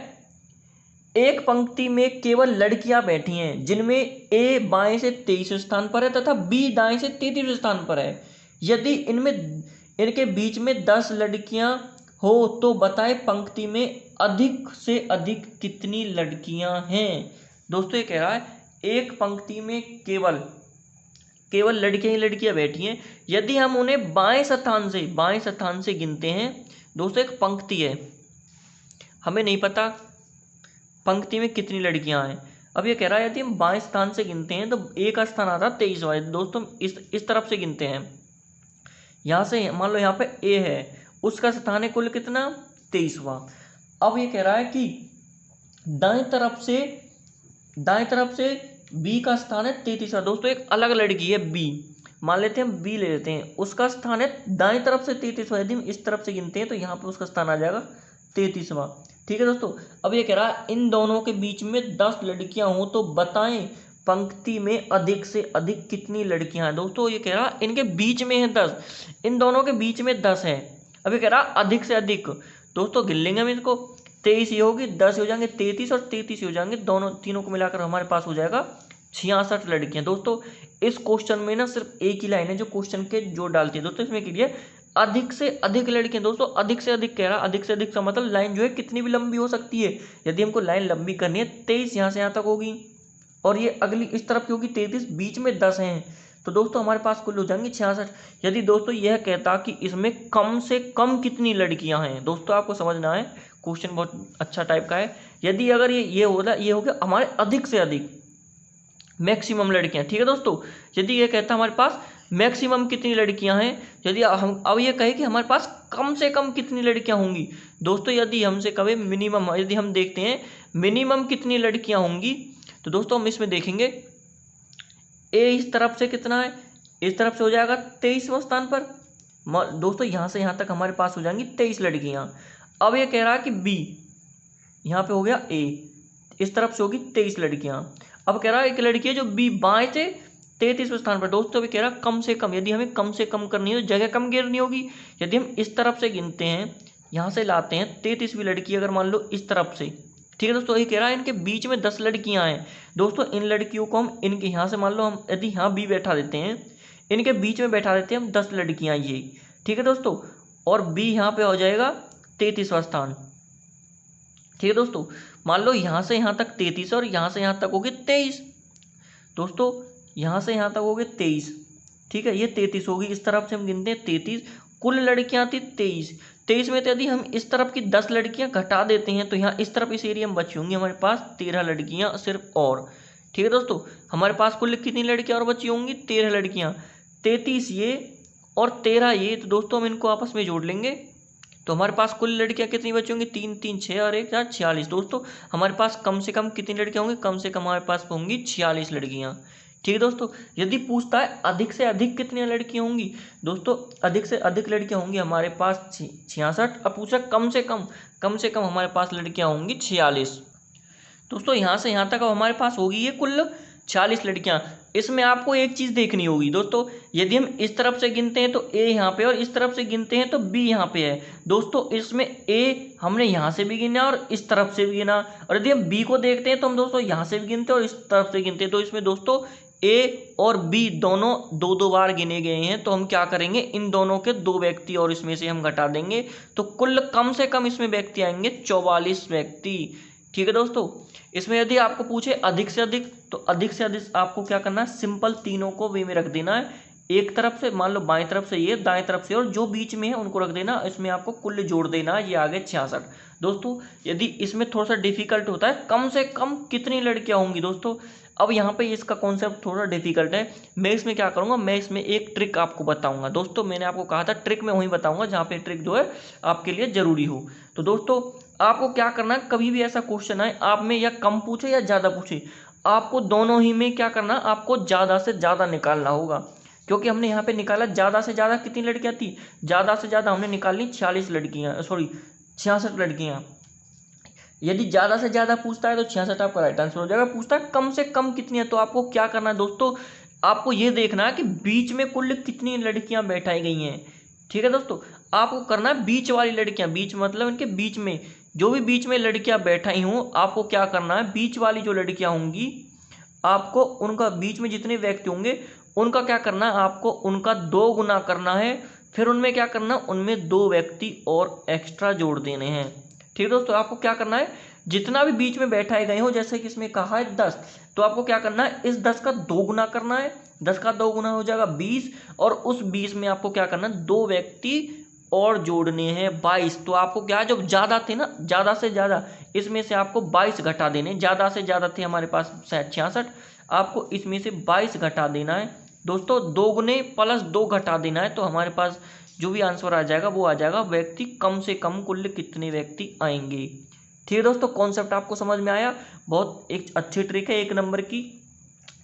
एक पंक्ति में केवल लड़कियां बैठी हैं जिनमें ए बाएं से 23 स्थान पर है तथा बी दाएं से 33 स्थान पर है। यदि इनके बीच में 10 लड़कियां हो तो बताएं पंक्ति में अधिक से अधिक कितनी लड़कियां हैं। दोस्तों ये कह रहा है एक पंक्ति में केवल लड़कियां ही लड़कियां बैठी हैं, यदि हम उन्हें बाएं स्थान से गिनते हैं। दोस्तों एक पंक्ति है, हमें नहीं पता पंक्ति में कितनी लड़कियां हैं। अब ये कह रहा है यदि हम बाएं स्थान से गिनते हैं तो ए का स्थान आता है 23वां। दोस्तों इस तरफ से गिनते हैं, यहाँ से मान लो यहाँ पे ए है, उसका स्थान है कुल कितना 23वां। अब ये कह रहा है कि दाएं तरफ से बी का स्थान है 33वां। दोस्तों एक अलग लड़की है बी, मान लेते हैं हम बी ले लेते हैं, उसका स्थान है दाएं तरफ से 33वां। यदि हम इस तरफ से गिनते हैं तो यहाँ पे उसका स्थान आ जाएगा 33वां। ठीक है दोस्तों, अब ये कह रहा है इन दोनों के बीच में 10 लड़कियां हों तो बताएं पंक्ति में अधिक से अधिक कितनी लड़कियां हैं। दोस्तों ये कह रहा है इनके बीच में है 10, इन दोनों के बीच में 10 है। अब ये कह रहा अधिक से अधिक, दोस्तों गिन लेंगे हम इसको, 23 ये होगी, 10 हो जाएंगे 33 और 33 हो जाएंगे, तीनों को मिलाकर हमारे पास हो जाएगा 66 लड़कियां। दोस्तों इस क्वेश्चन में ना सिर्फ एक ही लाइन है जो क्वेश्चन के जो डालती है। दोस्तों इसमें क्लियर अधिक से अधिक लड़कियां। दोस्तों अधिक से अधिक कह रहा, अधिक से अधिक का मतलब लाइन जो है कितनी भी लंबी हो सकती है। यदि हमको लाइन लंबी करनी है 23 यहाँ से यहाँ तक होगी और ये अगली इस तरफ की होगी 33, बीच में 10 हैं, तो दोस्तों हमारे पास कुल हो जाएंगे 66। यदि दोस्तों यह कहता कि इसमें कम से कम कितनी लड़कियां हैं, दोस्तों आपको समझना है क्वेश्चन बहुत अच्छा टाइप का है। यदि अगर ये हो गया हमारे अधिक से अधिक मैक्सिमम लड़कियां। ठीक है दोस्तों, यदि ये कहता हमारे पास मैक्सिमम कितनी लड़कियां हैं, यदि हम अब ये कहे कि हमारे पास कम से कम कितनी लड़कियां होंगी। दोस्तों यदि हमसे कहे मिनिमम, यदि हम देखते हैं मिनिमम कितनी लड़कियां होंगी, तो दोस्तों हम इसमें देखेंगे ए इस तरफ से कितना है, इस तरफ से हो जाएगा 23वां स्थान पर। दोस्तों यहाँ से यहाँ तक हमारे पास हो जाएंगी 23 लड़कियाँ। अब ये कह रहा है कि बी यहाँ पे हो गया ए, इस तरफ से होगी 23 लड़कियां। अब कह रहा है एक लड़की है जो बी बाएं से 33वें स्थान पर। दोस्तों अभी कह रहा कम से कम, यदि हमें कम से कम करनी है तो जगह कम घेरनी होगी। यदि हम इस तरफ से गिनते हैं, यहाँ से लाते हैं 33वीं लड़की, अगर मान लो इस तरफ से, ठीक है दोस्तों, ये कह रहा है इनके बीच में 10 लड़कियां हैं। दोस्तों इन लड़कियों को हम इनके यहाँ से मान लो हम यदि यहाँ बी बैठा देते हैं, इनके बीच में बैठा देते हैं हम 10 लड़कियां ये, ठीक है दोस्तों, और बी यहाँ पे हो जाएगा 33वां स्थान। ठीक है दोस्तों, मान लो यहाँ से यहाँ तक 33 और यहाँ से यहाँ तक हो गए 23। दोस्तों यहाँ से यहाँ तक हो गए 23, ठीक है, ये 33 होगी। इस तरफ से हम गिनते हैं 33, कुल लड़कियां थी 23 में यदि हम इस तरफ की 10 लड़कियां घटा देते हैं तो यहाँ इस तरफ इस एरिया में बची होंगी हमारे पास 13 लड़कियां सिर्फ और। ठीक है दोस्तों, हमारे पास कुल कितनी लड़कियां और बची होंगी? 13 लड़कियां। 33 ये और 13 ये, तो दोस्तों हम इनको आपस में जोड़ लेंगे तो हमारे पास कुल लड़कियां कितनी बची होंगी? 3 3 6 और 1 4 46। दोस्तों हमारे पास कम से कम कितनी लड़कियां होंगी? कम से कम हमारे पास होंगी 46 लड़कियां। ठीक है दोस्तों, यदि पूछता है अधिक से अधिक कितनी लड़कियां होंगी, दोस्तों अधिक से अधिक लड़कियां होंगी हमारे पास 66। अब पूछा कम से कम हमारे पास लड़कियां होंगी 46। दोस्तों यहाँ से यहाँ तक अब हमारे पास होगी ये कुल 40 लड़कियां। इसमें आपको एक चीज देखनी होगी दोस्तों, यदि हम इस तरफ से गिनते हैं तो ए यहाँ पे और इस तरफ से गिनते हैं तो बी यहाँ पे है। दोस्तों इसमें ए हमने यहाँ से भी गिना और इस तरफ से भी गिना, और यदि हम बी को देखते हैं तो हम दोस्तों यहाँ से भी गिनते हैं और इस तरफ से गिनते हैं। तो इसमें दोस्तों ए और बी दोनों दो दो बार गिने गए हैं, तो हम क्या करेंगे, इन दोनों के 2 व्यक्ति और इसमें से हम घटा देंगे तो कुल कम से कम इसमें व्यक्ति आएंगे 44 व्यक्ति। ठीक है दोस्तों, इसमें यदि आपको पूछे अधिक से अधिक तो अधिक से अधिक आपको क्या करना है, सिंपल तीनों को वे में रख देना है। एक तरफ से मान लो बाएं तरफ से ये, दाएं तरफ से, और जो बीच में है उनको रख देना। इसमें आपको कुल जोड़ देना है, ये आ गए 66। दोस्तों यदि इसमें थोड़ा सा डिफिकल्ट होता है कम से कम कितनी लड़कियां होंगी, दोस्तों अब यहाँ पे इसका कॉन्सेप्ट थोड़ा डिफिकल्ट है। मैं इसमें क्या करूँगा, मैं इसमें एक ट्रिक आपको बताऊंगा। दोस्तों मैंने आपको कहा था ट्रिक में वहीं बताऊंगा जहाँ पे ट्रिक जो है आपके लिए जरूरी हो। तो दोस्तों आपको क्या करना है, कभी भी ऐसा क्वेश्चन आए आप में या कम पूछे या ज़्यादा पूछे, आपको दोनों ही में क्या करना, आपको ज़्यादा से ज़्यादा निकालना होगा। क्योंकि हमने यहाँ पे निकाला ज़्यादा से ज़्यादा कितनी लड़कियाँ थी, ज़्यादा से ज़्यादा हमने निकाली 46 लड़कियाँ, सॉरी 66 लड़कियाँ। यदि ज़्यादा से ज़्यादा पूछता है तो 66 आपका राइट आंसर हो जाएगा। पूछता है कम से कम कितनी है, तो आपको क्या करना है दोस्तों, आपको ये देखना है कि बीच में कुल कितनी लड़कियां बैठाई गई हैं। ठीक है दोस्तों, आपको करना है बीच वाली लड़कियां, बीच मतलब इनके बीच में जो भी बीच में लड़कियां बैठाई हों, आपको क्या करना है, बीच वाली जो लड़कियां होंगी आपको उनका बीच में जितने व्यक्ति होंगे उनका क्या करना है, आपको उनका 2 गुना करना है। फिर उनमें क्या करना है, उनमें 2 व्यक्ति और एक्स्ट्रा जोड़ देने हैं। ठीक है दोस्तों, आपको क्या करना है, जितना भी बीच में बैठाए गए हो, जैसे कि इसमें कहा है 10, तो आपको क्या करना है, इस 10 का 2 गुना करना है। 10 का 2 गुना हो जाएगा 20, और उस 20 में आपको क्या करना है, 2 व्यक्ति और जोड़ने हैं 22। तो आपको क्या, जब ज़्यादा थे ना, ज़्यादा से ज़्यादा, इसमें से आपको 22 घटा देने। ज़्यादा से ज़्यादा थे हमारे पास 66, आपको इसमें से 22 घटा देना है। दोस्तों 2 गुने प्लस 2 घटा देना है, तो हमारे पास जो भी आंसर आ जाएगा वो आ जाएगा व्यक्ति कम से कम कुल कितने व्यक्ति आएंगे। ठीक है दोस्तों, कॉन्सेप्ट आपको समझ में आया। बहुत एक अच्छी ट्रिक है, 1 नंबर की,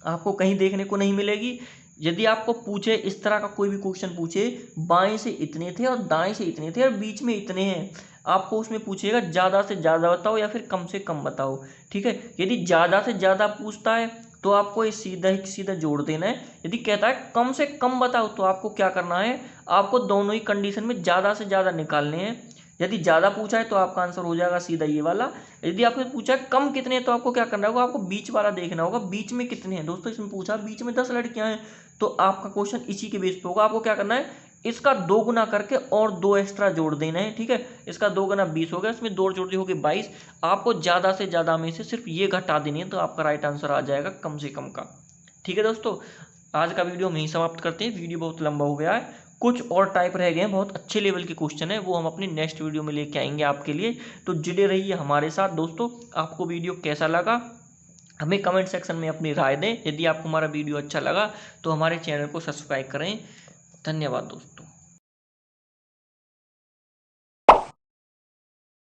आपको कहीं देखने को नहीं मिलेगी। यदि आपको पूछे इस तरह का कोई भी क्वेश्चन पूछे, बाएं से इतने थे और दाएं से इतने थे और बीच में इतने हैं, आपको उसमें पूछेगा ज़्यादा से ज़्यादा बताओ या फिर कम से कम बताओ। ठीक है, यदि ज़्यादा से ज़्यादा पूछता है तो आपको ये सीधा जोड़ देना है। यदि कहता है कम से कम बताओ तो आपको क्या करना है, आपको दोनों ही कंडीशन में ज़्यादा से ज़्यादा निकालने हैं। यदि ज़्यादा पूछा है तो आपका आंसर हो जाएगा सीधा ये वाला। यदि आपने पूछा है कम कितने हैं तो आपको क्या करना होगा, आपको बीच वाला देखना होगा, बीच में कितने हैं। दोस्तों इसमें पूछा बीच में 10 लड़कियां हैं, तो आपका क्वेश्चन इसी के बेस पे होगा। आपको क्या करना है, इसका 2 गुना करके और 2 एक्स्ट्रा जोड़ देना है। ठीक है, इसका 2 गुना 20 हो गया, इसमें 2 जोड़ दी होगी 22। आपको ज़्यादा से ज़्यादा में से सिर्फ ये घटा देनी है, तो आपका राइट आंसर आ जाएगा कम से कम का। ठीक है दोस्तों, आज का वीडियो हम यहीं समाप्त करते हैं। वीडियो बहुत लंबा हो गया है, कुछ और टाइप रह गए हैं, बहुत अच्छे लेवल के क्वेश्चन है, वो हम अपनी नेक्स्ट वीडियो में लेके आएंगे आपके लिए। तो जुड़े रहिए हमारे साथ दोस्तों। आपको वीडियो कैसा लगा हमें कमेंट सेक्शन में अपनी राय दें। यदि आपको हमारा वीडियो अच्छा लगा तो हमारे चैनल को सब्सक्राइब करें। धन्यवाद दोस्तों।